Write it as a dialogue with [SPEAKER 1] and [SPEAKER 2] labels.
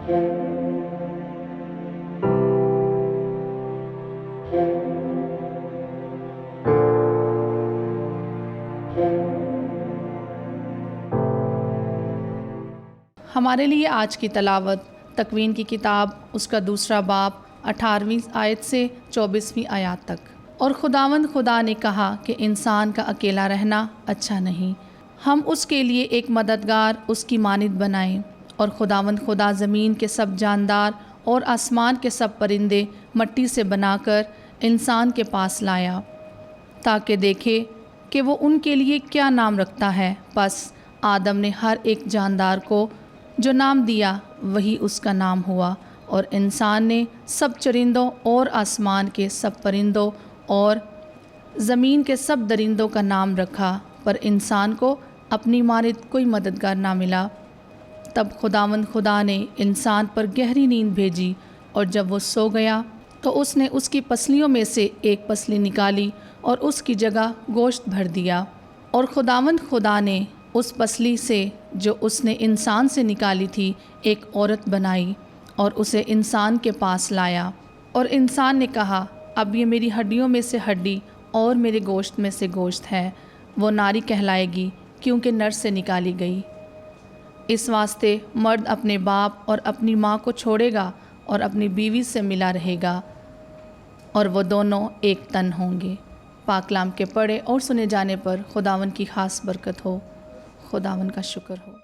[SPEAKER 1] हमारे लिए आज की तलावत तकवीन की किताब उसका दूसरा बाब 18वीं आयत से 24वीं आयत तक। और खुदावंद खुदा ने कहा कि इंसान का अकेला रहना अच्छा नहीं, हम उसके लिए एक मददगार उसकी मानिद बनाएं। और खुदावंद खुदा ज़मीन के सब जानदार और आसमान के सब परिंदे मट्टी से बनाकर इंसान के पास लाया ताकि देखे कि वो उनके लिए क्या नाम रखता है। बस आदम ने हर एक जानदार को जो नाम दिया वही उसका नाम हुआ। और इंसान ने सब चरिंदों और आसमान के सब परिंदों और ज़मीन के सब दरिंदों का नाम रखा, पर इंसान को अपनी मानिद कोई मददगार ना मिला। तब खुदावंद खुदा ने इंसान पर गहरी नींद भेजी, और जब वो सो गया तो उसने उसकी पसलियों में से एक पसली निकाली और उसकी जगह गोश्त भर दिया। और खुदावंद खुदा ने उस पसली से जो उसने इंसान से निकाली थी एक औरत बनाई और उसे इंसान के पास लाया। और इंसान ने कहा, अब ये मेरी हड्डियों में से हड्डी और मेरे गोश्त में से गोश्त है। वो नारी कहलाएगी क्योंकि नर से निकाली गई। इस वास्ते मर्द अपने बाप और अपनी माँ को छोड़ेगा और अपनी बीवी से मिला रहेगा, और वो दोनों एक तन होंगे। पाकलाम के पढ़े और सुने जाने पर खुदावन की खास बरकत हो। खुदावन का शुक्र हो।